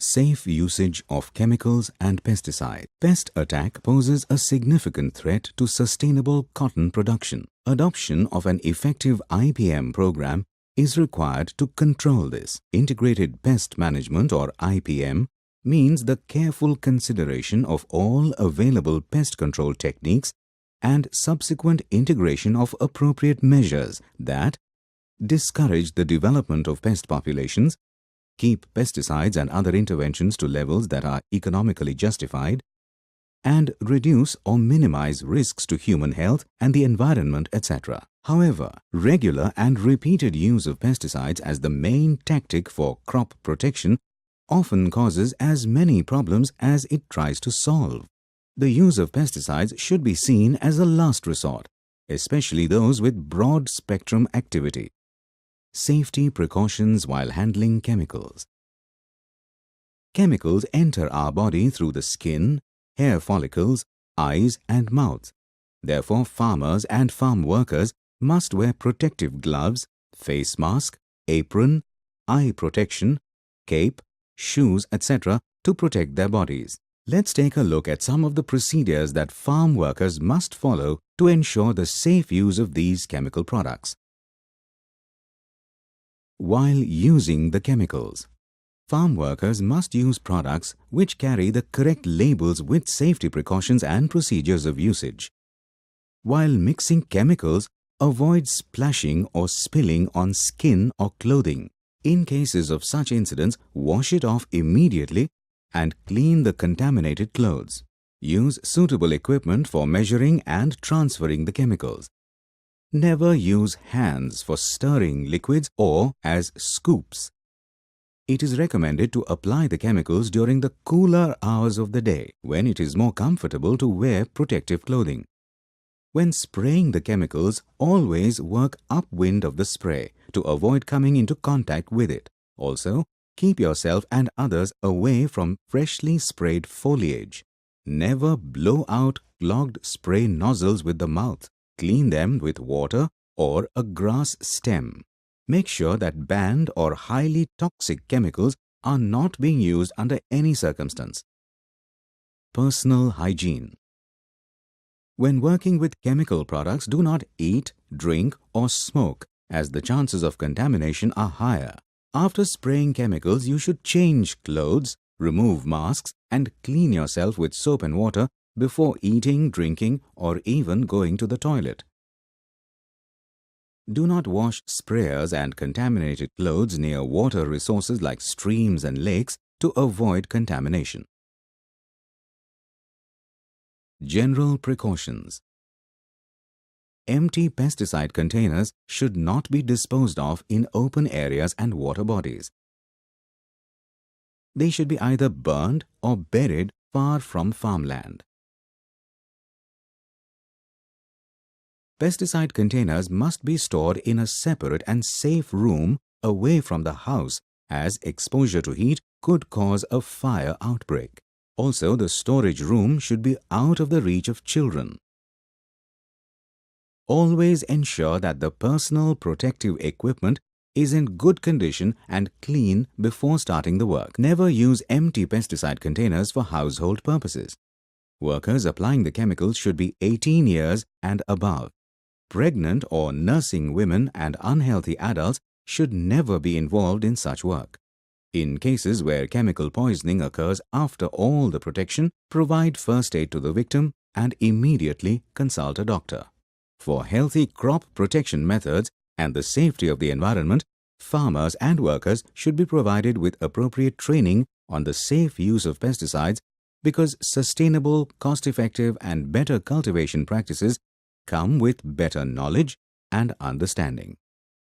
Safe usage of chemicals and pesticides. Pest attack poses a significant threat to sustainable cotton production. Adoption of an effective IPM program is required to control this. Integrated Pest Management, or IPM, means the careful consideration of all available pest control techniques and subsequent integration of appropriate measures that discourage the development of pest populations, keep pesticides and other interventions to levels that are economically justified, and reduce or minimize risks to human health and the environment, etc. However, regular and repeated use of pesticides as the main tactic for crop protection often causes as many problems as it tries to solve. The use of pesticides should be seen as a last resort, especially those with broad-spectrum activity. Safety precautions while handling chemicals. Chemicals enter our body through the skin, hair follicles, eyes and mouth. Therefore, farmers and farm workers must wear protective gloves, face mask, apron, eye protection, cape, shoes, etc. to protect their bodies. Let's take a look at some of the procedures that farm workers must follow to ensure the safe use of these chemical products. While using the chemicals, farm workers must use products which carry the correct labels with safety precautions and procedures of usage. While mixing chemicals, avoid splashing or spilling on skin or clothing. In cases of such incidents, wash it off immediately and clean the contaminated clothes. Use suitable equipment for measuring and transferring the chemicals. Never use hands for stirring liquids or as scoops. It is recommended to apply the chemicals during the cooler hours of the day, when it is more comfortable to wear protective clothing. When spraying the chemicals, always work upwind of the spray to avoid coming into contact with it. Also, keep yourself and others away from freshly sprayed foliage. Never blow out clogged spray nozzles with the mouth. Clean them with water or a grass stem. Make sure that banned or highly toxic chemicals are not being used under any circumstance. Personal hygiene. When working with chemical products, do not eat, drink or smoke, as the chances of contamination are higher. After spraying chemicals, you should change clothes, remove masks and clean yourself with soap and water before eating, drinking or even going to the toilet. Do not wash sprayers and contaminated clothes near water resources like streams and lakes to avoid contamination. General precautions. Empty pesticide containers should not be disposed of in open areas and water bodies. They should be either burned or buried far from farmland. Pesticide containers must be stored in a separate and safe room away from the house, as exposure to heat could cause a fire outbreak. Also, the storage room should be out of the reach of children. Always ensure that the personal protective equipment is in good condition and clean before starting the work. Never use empty pesticide containers for household purposes. Workers applying the chemicals should be 18 years and above. Pregnant or nursing women and unhealthy adults should never be involved in such work. In cases where chemical poisoning occurs after all the protection, provide first aid to the victim and immediately consult a doctor. For healthy crop protection methods and the safety of the environment, farmers and workers should be provided with appropriate training on the safe use of pesticides, because sustainable, cost-effective and better cultivation practices come with better knowledge and understanding.